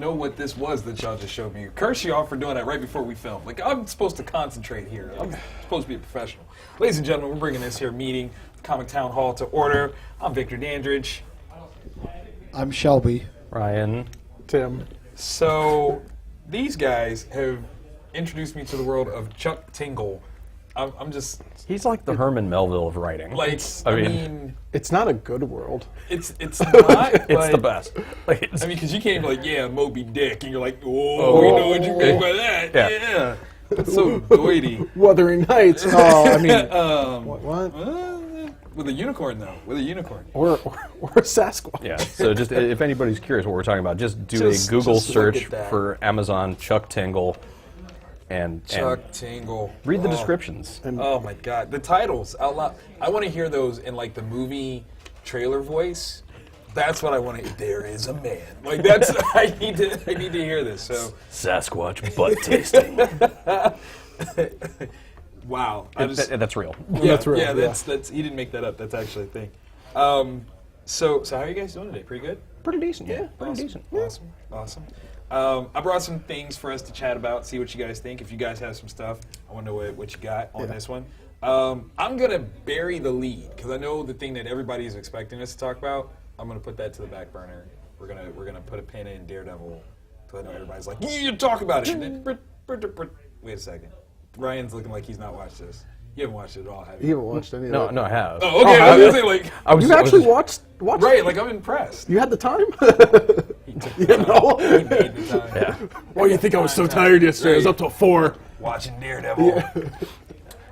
know what this was that y'all just showed me. Curse y'all for doing that right before we filmed. Like, I'm supposed to concentrate here. I'm supposed to be a professional. Ladies and gentlemen, we're bringing this here meeting, Comic Town Hall to order. I'm Victor Dandridge. I'm Shelby. Ryan. Tim. So, these guys have introduced me to the world of Chuck Tingle. I'm just... He's like the Herman Melville of writing. Like, I mean... It's not a good world. It's not, It's the best. Like, I mean, because you can't be like, yeah, Moby Dick, and you're like, oh, we know what you mean by that. Yeah. It's so doity. Wuthering Heights. Oh, I mean, what? With a unicorn, though. With a unicorn. Or a Sasquatch. yeah. So just if anybody's curious what we're talking about, just do Just a Google look search at that. for Amazon Chuck Tingle, and Chuck Tingle. read the Oh. descriptions. Oh my God, the titles out loud. I want to hear those in like the movie trailer voice. That's what I want to. There is a man. Like that's. I need to hear this. So. Sasquatch butt tasting. Wow. That's real. Yeah, That's real, Yeah, yeah. that's. He didn't make that up. That's actually a thing. So how are you guys doing today? Pretty good. Pretty decent. Yeah. Pretty Awesome. decent. Awesome. I brought some things for us to chat about, see what you guys think. If you guys have some stuff, I want to know what you got on this one. I'm going to bury the lead, because I know the thing that everybody is expecting us to talk about. I'm going to put that to the back burner. We're gonna put a pin in Daredevil, because I know everybody's like, you talk about it. And then, wait a second. Ryan's looking like he's not watched this. You haven't watched it at all, have you? You haven't watched any of No, that. no, I have. Oh, okay. I was going to say, like, You actually watched right, it? like, I'm impressed. You had the time? He took the time. He made the time. Yeah. Oh, you think I was so tired yesterday? I was up till 4. Watching Daredevil.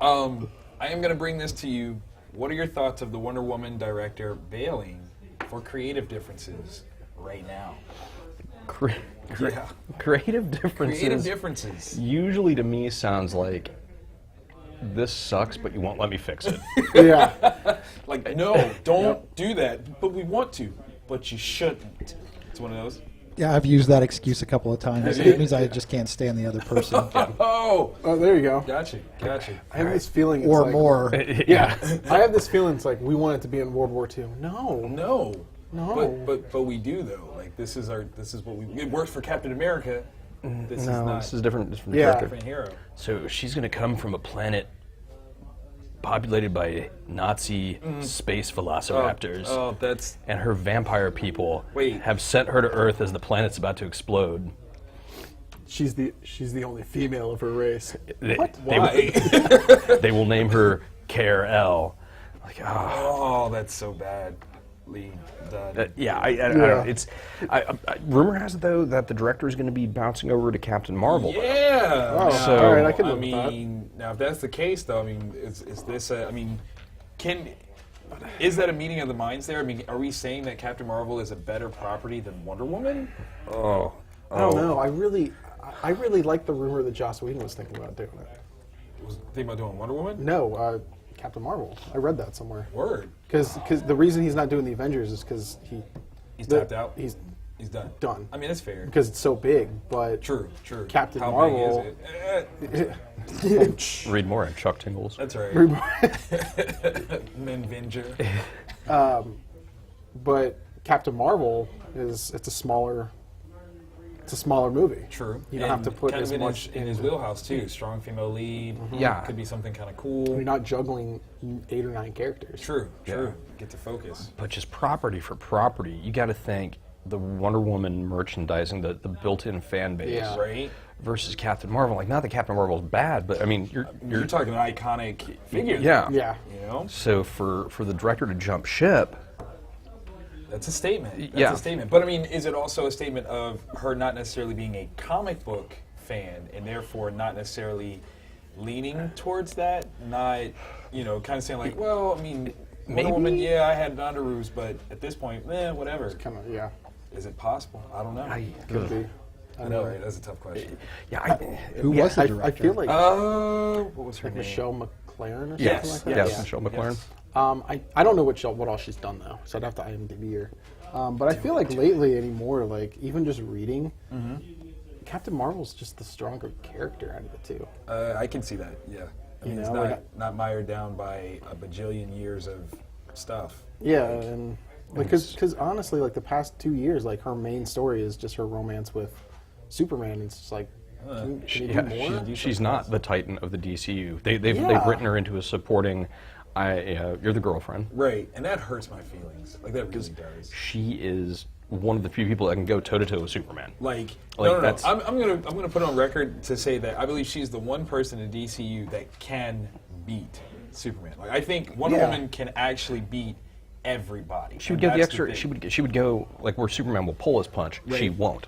I am going to bring this to you. What are your thoughts of the Wonder Woman director bailing for creative differences right now? Yeah. Creative differences. Creative differences. Usually to me sounds like, this sucks, but you won't let me fix it. Yeah. Like, no, don't do that. But we want to. But you shouldn't. It's one of those. Yeah, I've used that excuse a couple of times. It means I just can't stand the other person. Oh, Oh, there you go. gotcha. I have this feeling it's Or like, more. Yeah. I have this feeling it's like we want it to be in World War II. No. No. But we do though. Like this is what we. It works for Captain America. This is not. This is different. This is from Yeah. character. different hero. So she's gonna come from a planet populated by Nazi space velociraptors, Oh, that's and her vampire people Wait. have sent her to Earth as the planet's about to explode. She's the only female of her race. why. They will name her Care L. Like, Oh, that's so bad. Lee done. yeah, I don't know. It's rumor has it though that the director is going to be bouncing over to Captain Marvel. though. Yeah. Oh, So- all right, I can I live with that. mean, now if that's the case, though, I mean, is this? Is that a meeting of the minds there? I mean, are we saying that Captain Marvel is a better property than Wonder Woman? Oh, I don't know. I really like the rumor that Joss Whedon was thinking about doing it. Was thinking about doing Wonder Woman? No, Captain Marvel. I read that somewhere. Word. Because the reason he's not doing the Avengers is because He's tapped out. He's He's done. done. I mean, that's fair. Because it's so big, but True. Captain How Marvel. big is it? read more in Chuck Tingles. That's right. Menvenger. But Captain Marvel it's a smaller movie. True. You don't have to put kind as of much in his wheelhouse too. Strong female lead. Yeah. Could be something kind of cool. You're not juggling 8 or 9 characters. True. Yeah. Get to focus. But just property for property, you got to think the Wonder Woman merchandising, the built-in fan base, Yeah. Right. versus Captain Marvel. Like, not that Captain Marvel's bad, but I mean, You're talking an iconic figure. yeah. Yeah. You know, So for the director to jump ship, that's a statement. That's Yeah. a statement. But I mean, is it also a statement of her not necessarily being a comic book fan and therefore not necessarily leaning towards that? Not, kind of saying like, well, I mean, Wonder Woman, yeah, I had underoos, but at this point, whatever. Kind of, yeah. Is it possible? I don't know. Could be. I know, right? That's a tough question. Who was the I director? feel like What was her name? Michelle McLaren or something Yes, like that. yes, Yeah. Michelle McLaren. I don't know what all she's done though, so I'd have to IMDb her. But I feel like lately anymore, like even just reading, Captain Marvel's just the stronger character out of the two. I can see that. Yeah. I mean, You it's know, not like not mired down by a bajillion years of stuff. Yeah, and Because honestly, like the past 2 years, like her main story is just her romance with Superman. And it's just like, can you do more? She's not the Titan of the DCU. They've written her into a supporting. You're the girlfriend. Right, and that hurts my feelings. Like that really does. She is one of the few people that can go toe to toe with Superman. Like Like, no. I'm gonna put on record to say that I believe she's the one person in DCU that can beat Superman. Like I think Wonder Woman can actually beat everybody. She would go the extra. She would go like where Superman will pull his punch. Right. She won't.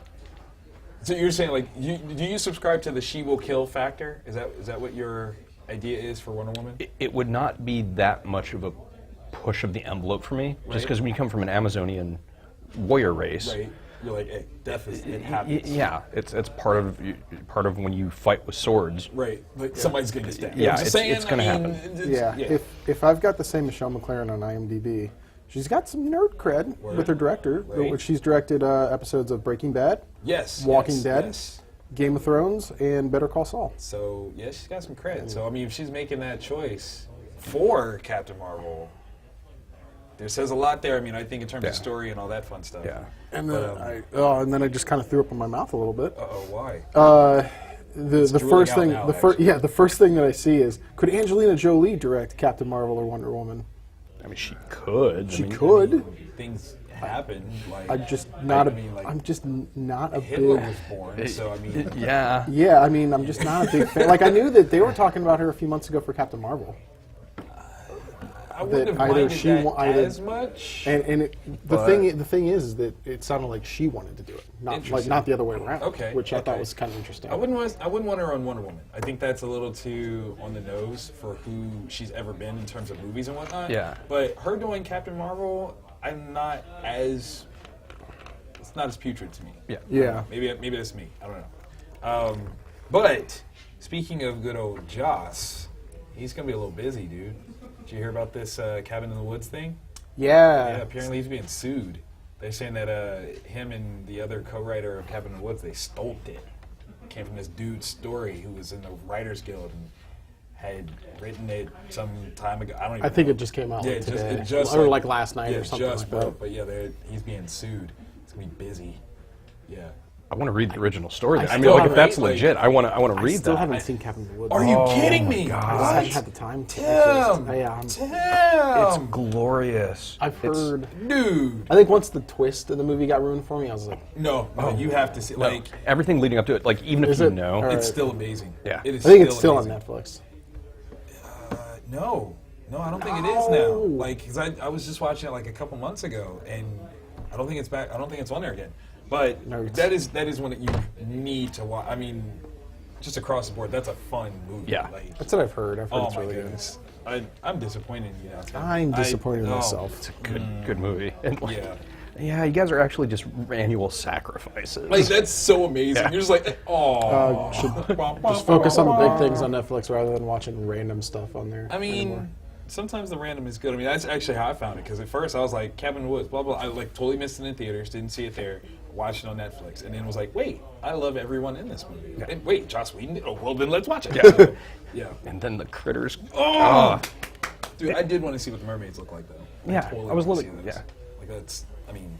So you're saying like, do you subscribe to the she will kill factor? Is that what your idea is for Wonder Woman? It would not be that much of a push of the envelope for me, just because when you come from an Amazonian warrior race, Right. You're like, hey, death is it happens. yeah, it's part of when you fight with swords. Right. Like somebody's gonna get stabbed. Yeah, I'm just saying, it's gonna happen. Yeah. If I've got the same Michelle McLaren on IMDb, she's got some nerd cred with her director. Right. She's directed episodes of Breaking Bad, Yes. Walking Dead, Yes. Game of Thrones, and Better Call Saul. So yeah, she's got some credit. So I mean, if she's making that choice for Captain Marvel, there says a lot there. I mean, I think in terms of story and all that fun stuff. Yeah. And then I just kind of threw up in my mouth a little bit. Why? The drooling first out thing, now, the first thing that I see is, could Angelina Jolie direct Captain Marvel or Wonder Woman? I mean, she could. She could. Things happen. Like I'm just not I'm just not a Hitler big. was born, so I mean, Yeah. Yeah, I mean, I'm just not a big fan. Like, I knew that they were talking about her a few months ago for Captain Marvel. I wouldn't have either minded she that wa- either- as much. And the thing is that it sounded like she wanted to do it, Interesting. not the other way around. Okay, which I thought okay. was kind of interesting. I wouldn't want her on Wonder Woman. I think that's a little too on the nose for who she's ever been in terms of movies and whatnot. Yeah. But her doing Captain Marvel, I'm not as. It's not as putrid to me. Yeah. Yeah. Maybe that's me. I don't know. But speaking of good old Joss, he's gonna be a little busy, dude. Did you hear about this Cabin in the Woods thing? Yeah. Yeah, apparently he's being sued. They're saying that him and the other co-writer of Cabin in the Woods, they stole it. Came from this dude's story who was in the Writers Guild and had written it some time ago. I don't even I think know. it just came out Yeah, like today. it just or like last night yeah, or something just like broke. that. But yeah, he's being sued. It's gonna be busy. Yeah. I want to read the original story. I mean, still like if that's haven't, like- legit, I want to I read still that. haven't seen Cabin in the Woods. Are you kidding me? God. I haven't had the time to. Tim! It's glorious. I've heard. Dude. I think once the twist of the movie got ruined for me, I was like, No, you have to see. No, Like, everything leading up to it, like even if Is you it- know, or- it's still amazing. Yeah. It is I think it's still on amazing. Netflix. No, I don't think it is now. Like, 'cause I was just watching it like a couple months ago, and I don't think it's back. I don't think it's on there again. But Nerds. that is one that you need to watch. I mean, just across the board, that's a fun movie. Yeah. Like, That's what I've heard. I've heard oh it's my really goodness, I'm disappointed in you now. Tim. I'm disappointed in oh, myself. good movie. And like, Yeah. yeah, you guys are actually just annual sacrifices. Like that's so amazing. Yeah. You're just like, oh. Just focus on the big things on Netflix rather than watching random stuff on there. I mean, anymore. sometimes the random is good. I mean, that's actually how I found it. Because at first I was like, Cabin in the Woods, blah, blah. I like totally missed it in theaters, didn't see it there, watched it on Netflix. And then was like, wait, I love everyone in this movie. And wait, Joss Whedon? Oh, well, then let's watch it. Yeah. Yeah. And then the critters. Oh! Dude, I did want to see what the mermaids look like, though. Yeah, totally I was wanna see living- those. yeah. Like, that's, I mean,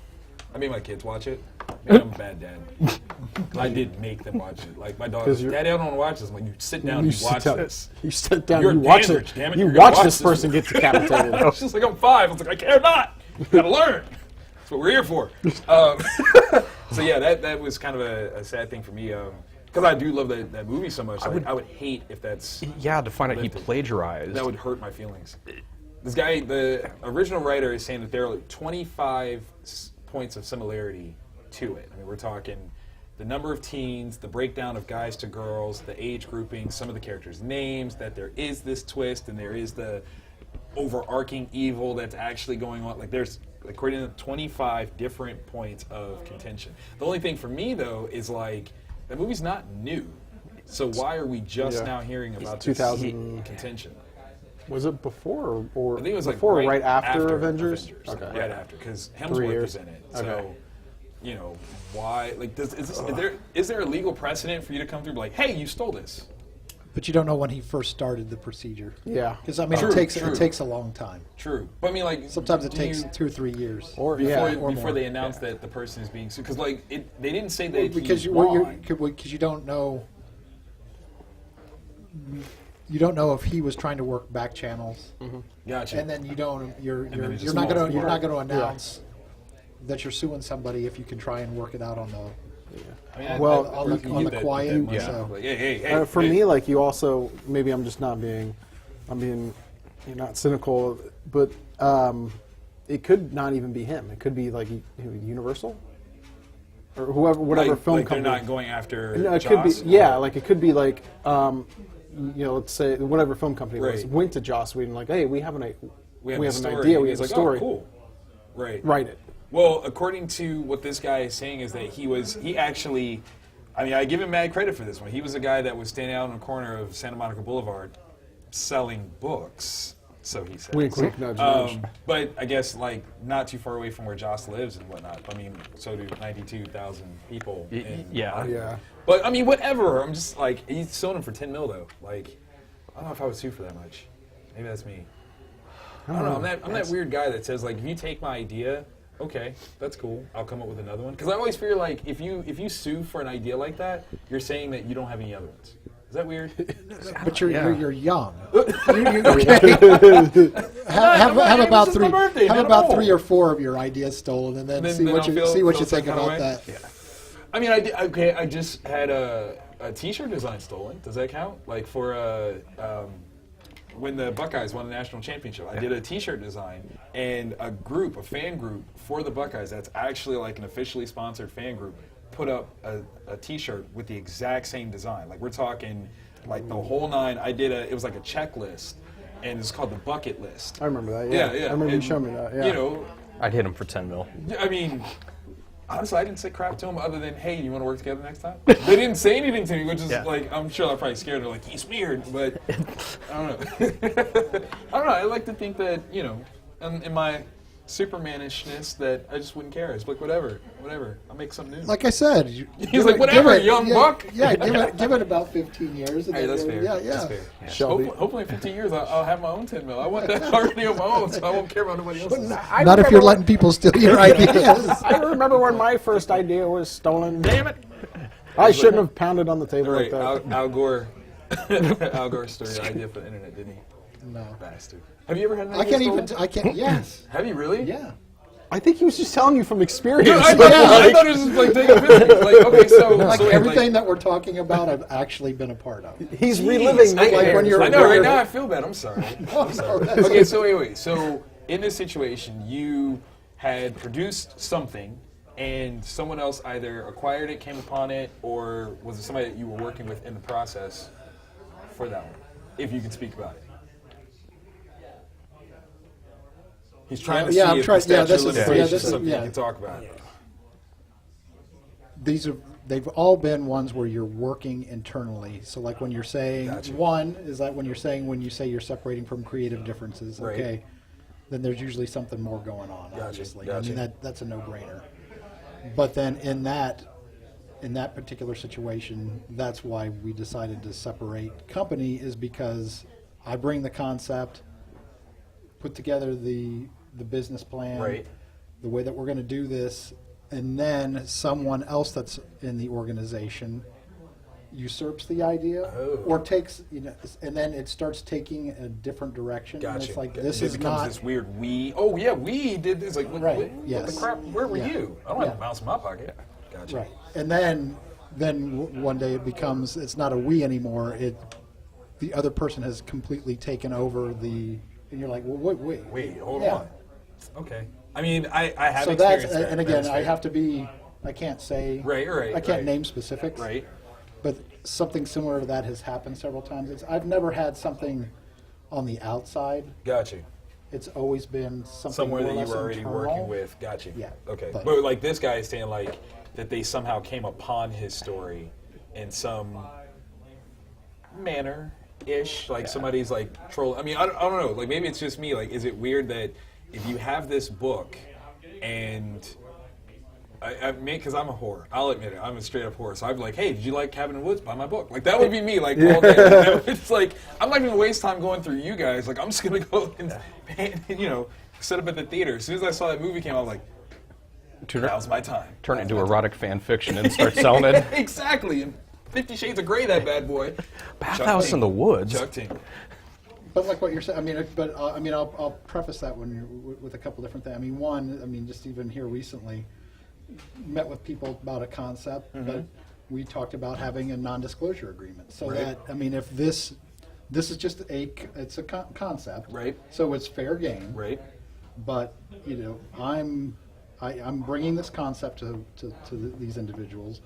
I made my kids watch it. Maybe I'm a bad dad. I did make them watch it. Like, my daughter 'Cause was, you're- Daddy, I don't want to watch this. I'm like, you sit down and you watch this. You sit down. You're You watch Dandridge, it. damn it, You you're gonna watch watch this this person get decapitated. She's like, I'm 5. I was like, I care not. You gotta learn. That's what we're here for. So yeah, that was kind of a sad thing for me. Because I do love that movie so much. Like, I would hate if that's... Yeah, to find out he Lifted. plagiarized. That would hurt my feelings. This guy, the original writer, is saying that there are like 25 points of similarity to it. I mean, we're talking the number of teens, the breakdown of guys to girls, the age grouping, some of the characters' names, that there is this twist and there is the overarching evil that's actually going on. Like, there's, according to 25 different points of contention. The only thing for me, though, is like, that movie's not new. So why are we just Yeah. now hearing about 2000 this contention? Was it before or I think it was like before or right after Avengers? Like, Okay. right after, because 3 Hemsworth years. was in it. So, Okay. you know, why? Like, is there a legal precedent for you to come through and be like, hey, you stole this? But you don't know when he first started the procedure. Yeah. Because, I mean, True, it takes true. it takes a long time. True. But I mean, like, Sometimes it do takes you- 2 or 3 years. Or before, or before more. they announce that the person is being sued, because like they didn't say that because he's you won. because you don't know. You don't know if he was trying to work back channels, Gotcha. and then you don't. You're then it you're just not falls going to apart. announce that you're suing somebody if you can try and work it out on the I mean, Well, I on the- can on get the that- quiet, that money. so- Like, hey, For hey. me, like you also, maybe I'm just not being, you're not cynical, but it could not even be him. It could be like Universal or whoever, whatever like, film like company. they're not going after. No, it Joss, could be, or- yeah, like it could be like, let's say whatever film company it was Right. went to Joss Whedon, like, hey, we have an we have an a story. idea, we He's have a like, story, Oh, cool. Right. write it. Well, according to what this guy is saying, is that he actually, I mean, I give him mad credit for this one. He was a guy that was standing out in the corner of Santa Monica Boulevard selling books, so he said. Wink, wink, nudge, nudge. But I guess, like, not too far away from where Joss lives and whatnot. I mean, so do 92,000 people. Yeah. Yeah. But, I mean, whatever. I'm just, like, he's selling them for $10 million, though. Like, I don't know if I would sue for that much. Maybe that's me. I don't know. I'm that weird guy that says, like, if you take my idea, okay, that's cool. I'll come up with another one. Because I always feel like if you sue for an idea like that, you're saying that you don't have any other ones. Is that weird? But you're Yeah. you're young. Have about this is my three. birthday, Have man, about I'm 3 old. or 4 of your ideas stolen, and then Then- see then what I'll you feel- see what you feel some think kind of about way? that. I mean, I just had a T-shirt design stolen. Does that count? Like for when the Buckeyes won the national championship, I did a T-shirt design, and a fan group for the Buckeyes that's actually like an officially sponsored fan group put up a T-shirt with the exact same design. Like we're talking like the whole nine. It was like a checklist, and it's called the bucket list. I remember that. Yeah, Yeah, yeah. I remember you And, showing me that. Yeah. You know, I'd hit him for 10 mil. I mean, honestly, I didn't say crap to them other than, hey, you want to work together next time? They didn't say anything to me, which is Yeah. like, I'm sure they're probably scared. They're like, he's weird, but I don't know. I don't know. I like to think that, you know, in my Supermanishness, that I just wouldn't care. It's like, whatever. I'll make something new. Like I said, He's like, whatever, young yeah, buck. Yeah, give it about 15 years. And Hey, then that's you're- fair. Yeah, That's fair. Shelby. Hopefully in 15 years, I'll have my own 10 mil. I want that already on my own, so I won't care about nobody else's. Not if you're letting people steal your ideas. I remember when my first idea was stolen. Damn it! I shouldn't have pounded on the table Right, like that. Al Gore. Al Gore stole the idea for the internet, didn't he? No, Bastard. Have you ever had an I idea can't stolen? even. I can't. Yes. Have you really? Yeah. I think he was just telling you from experience. I thought it was just like taking a piss. Like, okay, so Like so everything that we're talking about, I've actually been a part of. He's reliving. I, like when you're- I know, right you're- now I feel bad. I'm sorry. I'm sorry. that's Okay, so wait. So in this situation, you had produced something, and someone else either acquired it, came upon it, or was it somebody that you were working with in the process for that one? If you can speak about it. He's trying to Yeah, see I'm if trying- the yeah, statute this of is- limitations yeah, is this is- something yeah. you can talk about. They've all been ones where you're working internally. So like when you're saying Gotcha. one is that when you say you're separating from creative differences, Right. okay, then there's usually something more going on. Gotcha, Obviously, gotcha. I mean that's a no-brainer. But then in that particular situation, that's why we decided to separate company, is because I bring the concept, put together the business plan, Right. the way that we're going to do this, and then someone else that's in the organization usurps the idea Oh. or takes, and then it starts taking a different direction. And Gotcha. it's like, Gotcha. this It is becomes not this weird we. Oh yeah, we did this. Like what, Right, what yes. the crap? Where were Yeah. you? I don't have Yeah. a mouse in my pocket. Gotcha. right. And then one day it becomes, it's not a we anymore. The other person has completely taken over and you're like, well, wait. Wait, hold Yeah. on. Okay. I mean, I have So that's, experienced that. and That again, is I fair. have to be, I can't say, Right. I can't name specifics. Right. But something similar to that has happened several times. I've never had something on the outside. Gotcha. It's always been something Somewhere more that or you less were already internal. working with. Gotcha. Yeah, Okay. but- But like this guy is saying like that they somehow came upon his story in some manner ish. Like somebody's like troll. I mean, I don't know. Like maybe it's just me. Like, is it weird that if you have this book and Because I'm a whore. I'll admit it. I'm a straight up whore. So I'd be like, hey, did you like Cabin in the Woods? Buy my book. Like, that would be me, like, all day. It's like, I'm not going to waste time going through you guys. Like, I'm just going to go and, set up at the theater. As soon as I saw that movie came out, I was like, now's my time. Turn it into erotic fan fiction and start selling it. Exactly. And 50 Shades of Grey, that bad boy. Bathhouse in the Woods. Chuck Ting. But like what you're saying, I'll preface that with a couple different things. I mean, one, just even here recently, met with people about a concept, but we talked about having a non-disclosure agreement. So that, if this is just it's a concept, right? So it's fair game, right? But I'm bringing this concept to these individuals,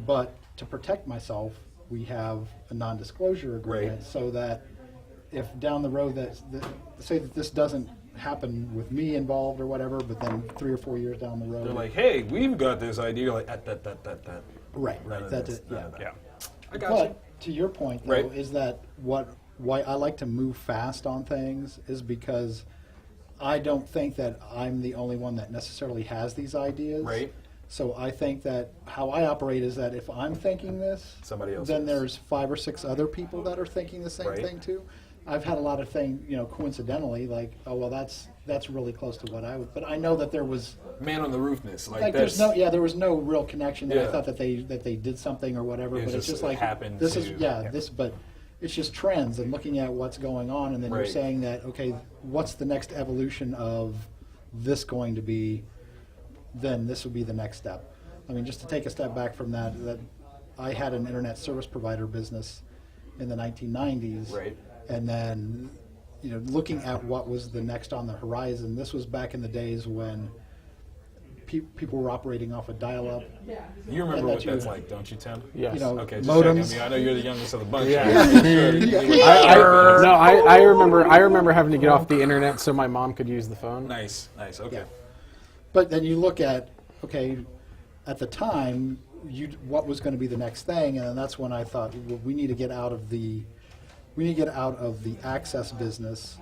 but to protect myself, we have a non-disclosure agreement, right. So that if down the road say that this doesn't happen with me involved or whatever, but then 3 or 4 years down the road, they're like, hey, we've got this idea. You're like, that. right, that's it, yeah. I got but you. to your point, though, Right. is that why I like to move fast on things is because I don't think that I'm the only one that necessarily has these ideas. Right. So I think that how I operate is that if I'm thinking this, Somebody else then is. there's 5 or 6 other people that are thinking the same Right. thing too. I've had a lot of things, coincidentally, like, oh well, that's really close to what I would. But I know that there was Man on the Roofness. like that's, there was no real connection. That Yeah. I thought that they did something or whatever. It But it's just just like happened this to- is this, but it's just trends and looking at what's going on, and then you're Right. saying that okay, what's the next evolution of this going to be? Then this would be the next step. Just to take a step back from that I had an internet service provider business in the 1990s, Right. and then looking at what was the next on the horizon. This was back in the days when people were operating off a dial-up. You remember And what that that's you- like, don't you, Tim? Yes. Okay, just modems. checking. I know you're the youngest of the bunch. Yeah. Sure. I remember having to get off the internet so my mom could use the phone. Nice. Okay. Yeah. But then you look at, okay, at the time, what was going to be the next thing, and then that's when I thought, well, we need to get out of the access business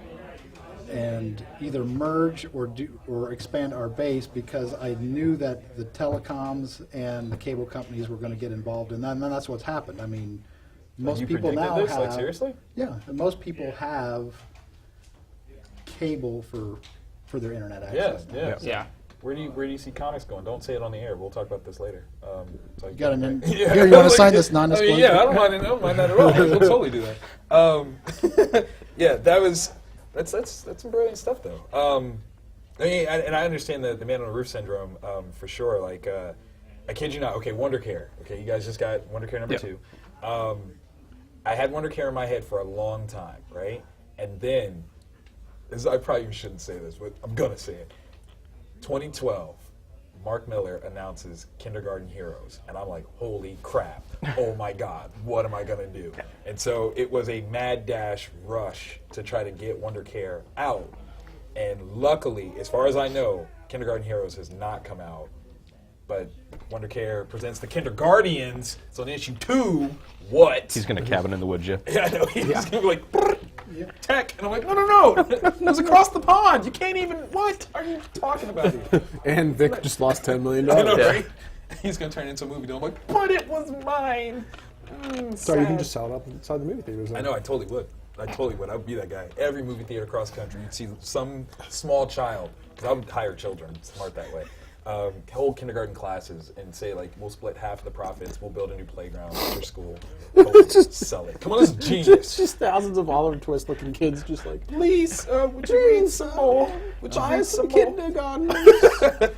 and either merge or expand our base, because I knew that the telecoms and the cable companies were going to get involved, and then that's what's happened. Most You people predicted now this? have Like, seriously? Yeah, and most people have cable for their internet access. now. Yeah. Yeah. Where do you see comics going? Don't say it on the air. We'll talk about this later. So You got an Yeah. Here, you want to sign Like, this non-disclosure? yeah, I don't mind that at all. We'll totally do that. Yeah, that's some brilliant stuff though. And I understand the man on the roof syndrome for sure. Like, I kid you not. Okay, Wonder Care. Okay, you guys just got Wonder Care number 2. I had Wonder Care in my head for a long time, right? And then, I probably shouldn't say this, but I'm gonna say it. 2012, Mark Miller announces Kindergarten Heroes, and I'm like, holy crap, oh my God, what am I gonna do? And so it was a mad dash rush to try to get Wonder Care out, and luckily, as far as I know, Kindergarten Heroes has not come out, but Wonder Care presents the Kinderguardians, so in issue 2, what? He's going to Cabin in the Woods you. Yeah, I know, he's gonna be like, "Brr, tech, and I'm like, no, it was across the pond, you can't even, what are you talking about here? And Vic just lost $10 million. I know, Yeah. right? He's gonna turn into a movie. I'm like, but it was mine. So you can sad. just sell it up inside the movie theaters. I know. I totally would. I would be that guy. Every movie theater across the country, you'd see some small child. Because I would hire children, smart that way. Hold kindergarten classes and say like, we'll split half the profits. We'll build a new playground at your school. Just sell it. Come on, this is genius. just thousands of Oliver Twist looking kids just like, Please, would you read some more? Would you buy read some some more? kindergarten.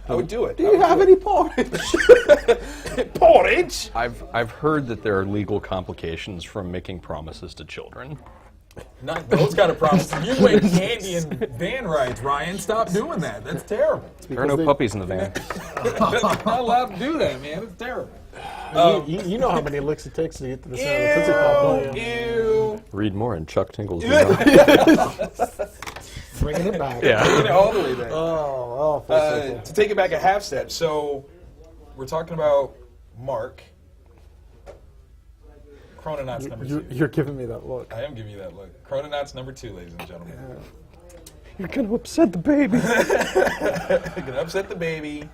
I would do it. Do you have any porridge? porridge? I've heard that there are legal complications from making promises to children. Not those kind of promises. You went candy and van rides, Ryan. Stop doing that. That's terrible. There are no puppies in the van. Not allowed to do that, man. It's terrible. You know how many licks it takes to get to the sound of Tootsie Pop, don't you? Ew. Read more in Chuck Tingle's Bringing it back. Yeah. Taking it all the way back. Oh, full circle. To take it back a half step, so we're talking about Mark. Chrononauts number 2. You're giving me that look. I am giving you that look. Chrononauts number 2, ladies and gentlemen. You're going to upset the baby. Gonna upset the baby.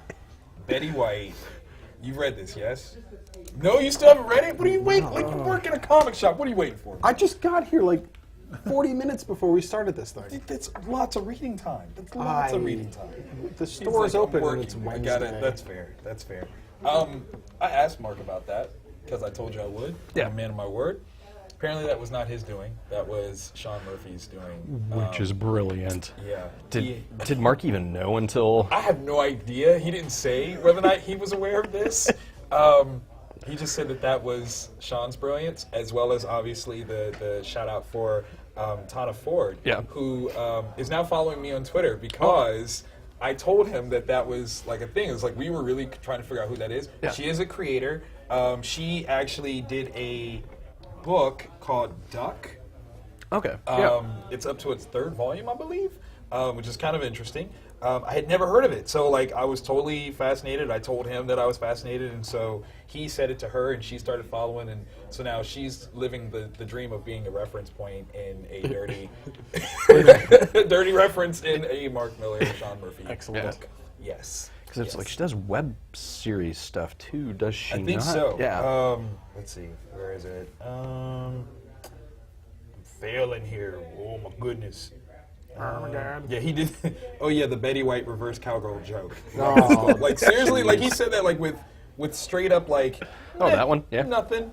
Betty White. You've read this, yes? No, you still haven't read it? What are you waiting? Like, you work in a comic shop. What are you waiting for? I just got here like 40 minutes before we started this thing. That's lots of reading time. That's lots of reading time. The store's He's like, open I'm and it's working. Wednesday. I got it. That's fair. That's fair. I asked Mark about that because I told you I would. Yeah. I'm a man of my word. Apparently that was not his doing. That was Sean Murphy's doing. Which is brilliant. Yeah. Did Mark even know until? I have no idea. He didn't say whether or not he was aware of this. He just said that was Sean's brilliance, as well as obviously the shout out for Tana Ford, who is now following me on Twitter because I told him that was like a thing. It was like we were really trying to figure out who that is. Yeah. She is a creator. She actually did a book called Duck. Okay. It's up to its 3rd volume, I believe, which is kind of interesting. I had never heard of it, so like I was totally fascinated. I told him that I was fascinated, and so he said it to her, and she started following, and so now she's living the dream of being a reference point in a dirty, dirty reference in a Mark Miller, Sean Murphy book. Yes. Because it's like she does web series stuff too, does she not? I think so. Yeah. Let's see. Where is it? I'm failing here. Oh my goodness. Oh my God. Yeah, he did. Oh yeah, the Betty White reverse cowgirl joke. Oh. Like seriously, like he said that like with straight up like. Oh, that one? Yeah. Nothing.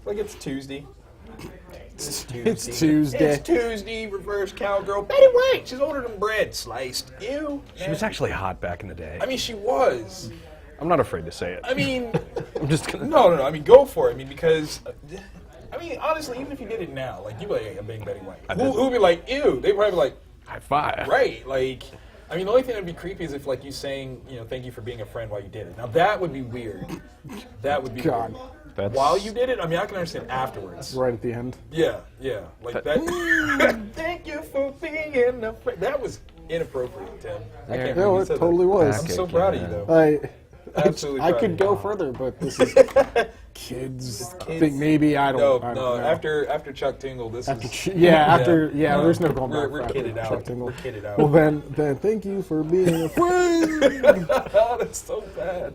Like it's Tuesday. It's Tuesday. It's Tuesday. It's Tuesday. Reverse cowgirl. Betty White. She's ordered bread sliced. Ew. She was actually hot back in the day. I mean, she was. I'm not afraid to say it. I mean, I'm just gonna. no. I mean, go for it. I mean, because. I mean, honestly, even if you did it now, like, you'd be like, I'm being Betty White. Who'd be like, ew? They'd probably be like, High five. right. Like, I mean, the only thing that'd be creepy is if, like, you saying, thank you for being a friend while you did it. Now, that would be weird. That would be God. weird. That's- While you did it, I mean, I can understand afterwards. Right at the end. Yeah. Like that. Thank you for being a friend. That was inappropriate, Tim. I can't No, believe you it said totally that. was. I'm so proud of you, though. Absolutely I proud could of go you. further, but this is kids. kids. Think maybe I don't. I don't No. know. After Chuck Tingle, this is. There's no going back. We're after kidded out. Chuck Tingle. We're kidded out. Well then thank you for being a friend. Oh, that's so bad.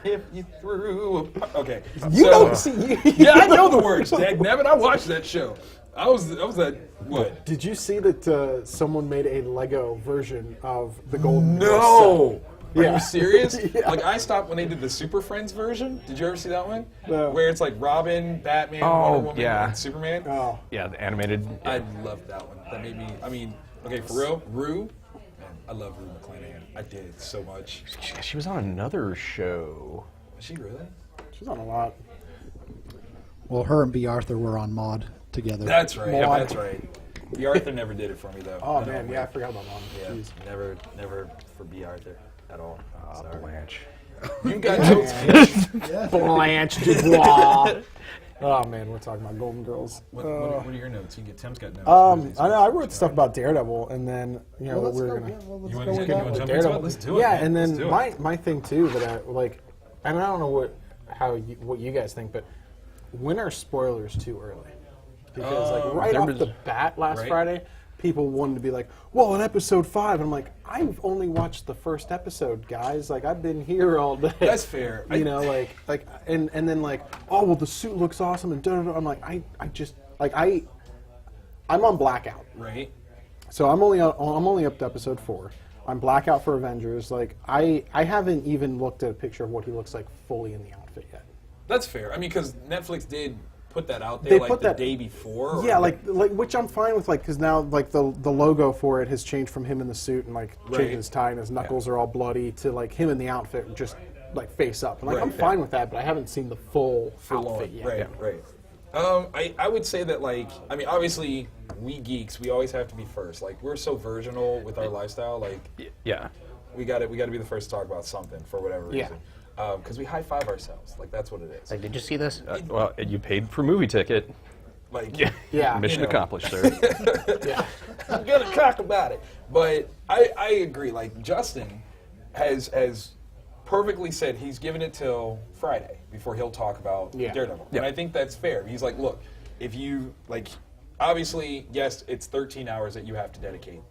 If you threw a... Okay. You don't see. Yeah, I know the words. Dagnabbit, I watched that show. I was at what? Did you see that someone made a Lego version of the Golden Girls No. Are Yeah. you serious? Yeah. Like I stopped when they did the Super Friends version. Did you ever see that one? No. Where it's like Robin, Batman, Oh, Wonder Woman, yeah. and Superman. Oh, Yeah, the animated. I loved that one. That made me. I mean, okay, for real, Rue. Man, I love Rue McClanahan. I did so much. She was on another show. Was she really? she's on a lot. Well, her and B. Arthur were on Mod together. That's right. Yeah, Maud. that's right. The Arthur never did it for me though. Oh I know, man, but- yeah, I forgot about Mom. Yeah, Jeez. never for B. Arthur at all. Sorry. Blanche. You got notes. Blanche Dubois. Oh man, we're talking about Golden Girls. What are your notes? Tim's got notes. I know I wrote stuff about Daredevil, and then Well, let's we're go, gonna. yeah, well, let's You go want with to that jump one. into Daredevil. it? Let's do it. Yeah, man. and Let's then do it. my thing too that I like, and I don't know what you guys think, but when are spoilers too early? Because like right there off was- the bat last Right. Friday, people wanted to be like, "Well, in episode 5," I'm like, "I've only watched the first episode, guys. Like I've been here all day." That's fair. You know, and then like, "Oh, well, the suit looks awesome," and da da da. I'm like, I'm on blackout. Right. So I'm only up to episode 4. I'm blackout for Avengers. Like I haven't even looked at a picture of what he looks like fully in the outfit yet. That's fair. I mean, because Netflix did put that out They there like put the that- day before. or Yeah, like which I'm fine with, like because now like the logo for it has changed from him in the suit and like Right. changing his tie and his knuckles are all bloody to like him in the outfit just like face up. And like Right, I'm yeah. fine with that, but I haven't seen the full full outfit on. yet. Right. Yeah. Right. I would say that like I mean obviously we geeks we always have to be first. Like we're so virginal with our lifestyle. Like Yeah. we got to be the first to talk about something for whatever Yeah. reason. Because we high five ourselves. Like that's what it is. Like, did you see this? Well, you paid for movie ticket. Like Yeah. Mission you know. accomplished, sir. Yeah. I'm gonna talk about it. But I agree. Like Justin has perfectly said he's given it till Friday before he'll talk about Yeah. Daredevil. Yeah. And I think that's fair. He's like, look, if you like, obviously, yes, it's 13 hours that you have to dedicate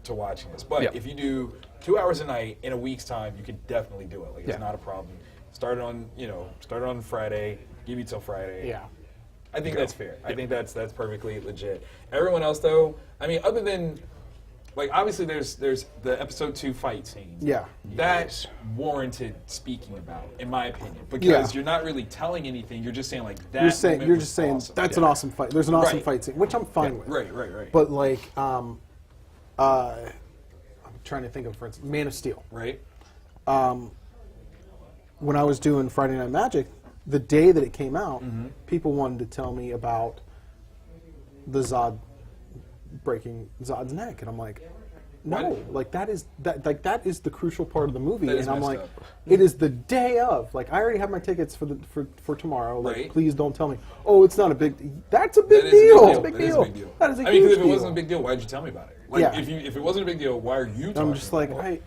to watching this. But Yeah. if you do 2 hours a night in a week's time, you could definitely do it. Like, Yeah. it's not a problem. Start it on Friday, give you till Friday. Yeah. I think that's fair. I think that's perfectly legit. Everyone else, though, I mean, other than, like, obviously there's the episode 2 fight scene. Yeah. That warranted speaking about, in my opinion, because Yeah. you're not really telling anything. You're just saying like that. You're just saying awesome. that's Yeah. an awesome fight. There's an awesome Right. fight scene, which I'm fine with. Right. But like, I'm trying to think of, for instance, Man of Steel. Right. When I was doing Friday Night Magic, the day that it came out, people wanted to tell me about the Zod breaking Zod's neck, and I'm like, no, What? like that is the crucial part of the movie, That is and I'm messed like, up. it is the day of. Like, I already have my tickets for tomorrow. Like, Right. please don't tell me. Oh, it's not a big. That's a big That is deal. a That is a big deal. That is a I mean, huge because if it deal. wasn't a big deal, why'd you tell me about it? Like, Yeah. if it wasn't a big deal, why are you talking I'm just like, about it?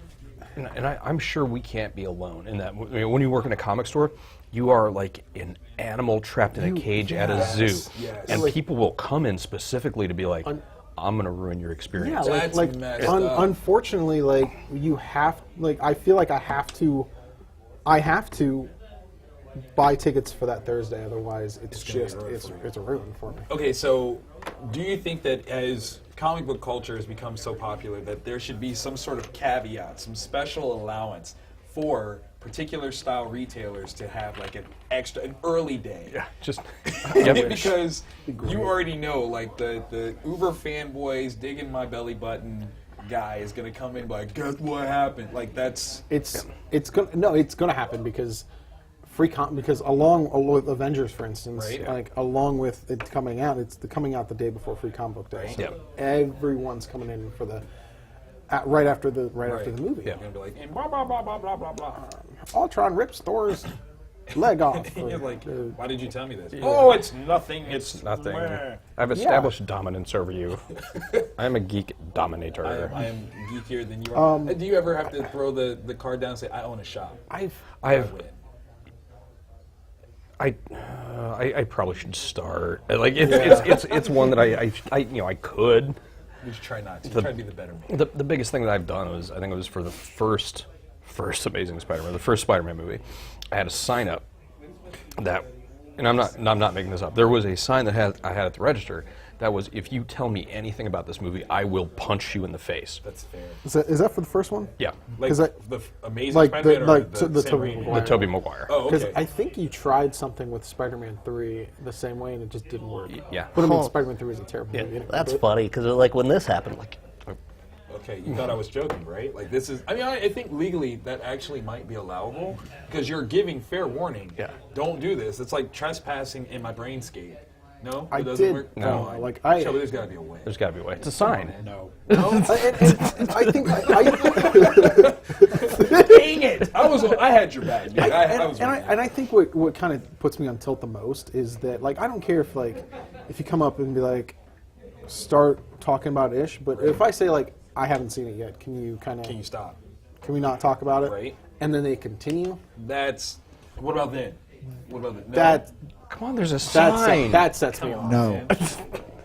I'm sure we can't be alone in that. I mean, when you work in a comic store, you are like an animal trapped in a cage at a zoo, yes. and Like- people will come in specifically to be like, "I'm going to ruin your Yeah, experience." That's like messed up. unfortunately, like you have, like I feel like I have to buy tickets for that Thursday. Otherwise, it's gonna be just a ruin for you. it's a ruin for me. Okay, so do you think that as comic book culture has become so popular that there should be some sort of caveat, some special allowance for particular style retailers to have like an early day? Yeah, just Because you already know, like the Uber fanboys digging my belly button guy is gonna come in and be like, guess what happened? Like that's It's gonna happen because because along with Avengers, for instance, Right. like along with it coming out, it's coming out the day before Free Comic Book Day. Right. So Yep. everyone's coming in for the right after the movie. You're gonna be like, and blah blah blah blah blah blah blah. Ultron rips Thor's leg off. And you're like, or- why did you tell me this? Oh, it's nothing. It's nothing. meh. I've established dominance over you. I'm a geek dominator. I am geekier than you are. Do you ever have to throw the card down and say, I own a shop? I've I win. I probably should start. Like it's one that I could. We should try not to. Try to be the better man. The biggest thing that I've done was, I think it was for the first Amazing Spider-Man, the first Spider-Man movie. I had a sign up that, and I'm not making this up. There was a sign that I had at the register that was, if you tell me anything about this movie, I will punch you in the face. That's fair. Is that for the first one? Yeah, Like 'Cause the Amazing like Spider-Man or the Sam Tobey Raimi? Maguire. the Tobey Maguire. Oh, Because okay. I think you tried something with Spider-Man 3 the same way and it just didn't work. Yeah. But I mean, Huh. Spider-Man 3 is a terrible movie. Anyway, That's but- funny because like when this happened, like Okay, you thought I was joking, right? Like this is. I mean, I think legally that actually might be allowable because you're giving fair warning. Yeah. Don't do this. It's like trespassing in my brainscape. No, I it doesn't did. work. No. Like I. Shelby, there's got to be a way. There's got to be a way. It's a sign. No. and I think Dang it! I had your back. dude. I was. and I think what kind of puts me on tilt the most is that, like, I don't care if you come up and be like, start talking about Ish, but if I say, like, I haven't seen it yet, can you stop? can we not talk about it? Right. And then they continue. That's. What about then? What about then? No. That Come on, there's a sign. that sets me off. No. Man.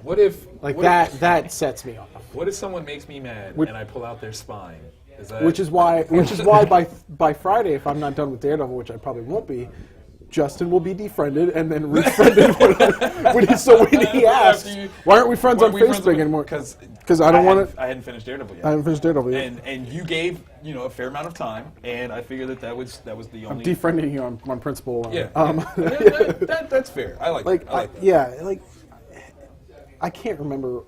What if Like what that sets me off. What if someone makes me mad and I pull out their spine? Is that Which is why by Friday, if I'm not done with Daredevil, which I probably won't be, Justin will be defriended and then refriended when he asks, After you- why aren't we friends Why on are we friends Facebook with- anymore? 'cause I don't want I hadn't finished Daredevil yet. I haven't finished Daredevil yet. and you gave a fair amount of time, and I figured that was the I'm only. defriending you on principle. Yeah, that's fair. I like like that. I like that. yeah, like I can't remember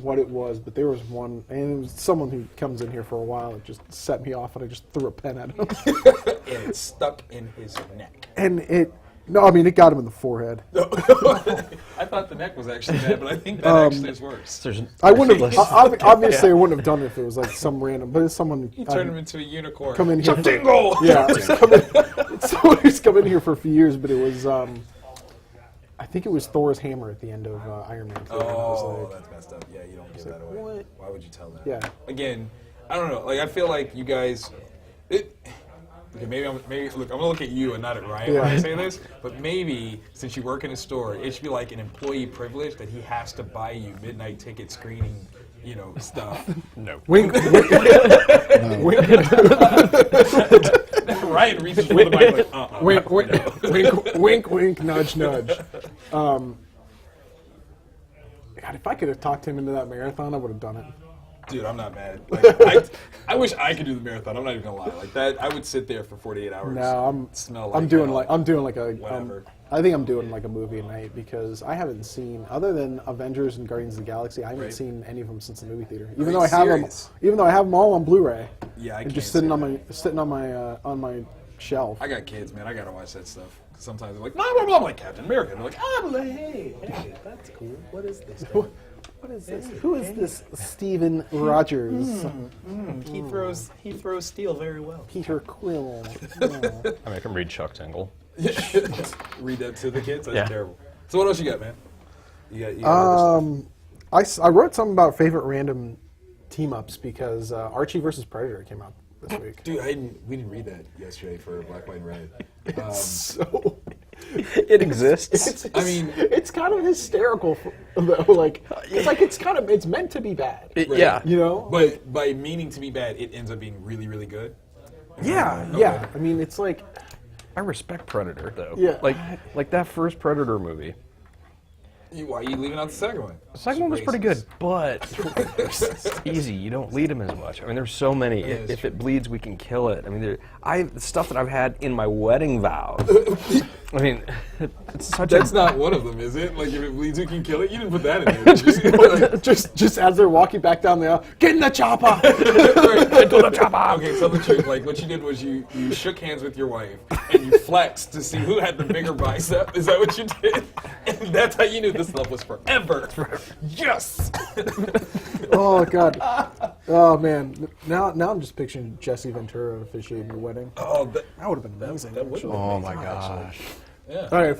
what it was, but there was one, and it was someone who comes in here for a while. It just set me off, and I just threw a pen at him, And it stuck in his neck. and it got him in the forehead. I thought the neck was actually bad, but I think that actually is worse. There's I wouldn't have obviously I wouldn't have done it if it was like some random, but it's someone You turn him into a unicorn. come in here. Tingle! Yeah, it's someone who's come in here for a few years, but it was I think it was Thor's hammer at the end of Iron Man 3. and I was Oh, like, that's messed up. Yeah, you don't give that away. what? Why would you tell that? Yeah. Again, I don't know. Like, I feel like you guys. Okay, maybe look. I'm gonna look at you and not at Ryan when I Yeah. say this. But maybe since you work in a store, it should be like an employee privilege that he has to buy you midnight ticket screening stuff. No. Wink, wink, wink, Ryan reaches for the mic like, wink, wink, wink, wink, wink, nudge, nudge. God, if I could have talked him into that marathon, I would have done it. Dude, I'm not mad. Like, I wish I could do the marathon. I'm not even gonna lie. Like that, I would sit there for 48 hours. No, I'm doing like a whatever. I think I'm doing like a movie a night because I haven't seen, other than Avengers and Guardians of the Galaxy, I haven't seen any of them since the movie theater. Even though I have them all on Blu-ray. Yeah, I and can't just sitting see on my shelf. I got kids, man. I gotta watch that stuff. Sometimes they're like, blah blah blah. I'm like Captain America. And they're like, I'm like, hey, that's cool. What is this? What is this? Who is this Steven Rogers? He throws steel very well. Peter Quill. I make him read Chuck Tingle. Read that to the kids. That's Yeah. terrible. So what else you got, man? You got I wrote something about favorite random team-ups because Archie versus Predator came out this week. Dude, we didn't read that yesterday for Black, White, and Red. So It exists. it's kind of hysterical, though. Like it's meant to be bad. Yeah. You know. But by meaning to be bad, it ends up being really, really good. Yeah. Okay. Yeah. I mean, it's like. I respect Predator though. Yeah. Like that first Predator movie. Why are you leaving out the second one? The second one was pretty good, but it's easy. You don't bleed him as much. I mean, there's so many. If it bleeds, we can kill it. I mean, the stuff that I've had in my wedding vows. I mean, it's such That's not one of them, is it? Like, if it bleeds, you can kill it? You didn't put that in there, did you? just as they're walking back down the aisle, get in the chopper. Get to the chopper. Okay, tell the truth. Like, what you did was you shook hands with your wife, and you flexed to see who had the bigger bicep. Is that what you did? And that's how you knew this love was forever. Yes! Oh God. Oh man. Now I'm just picturing Jesse Ventura officiating the wedding. Oh, That would have been amazing. that would have been Oh my gosh. Yeah. All right.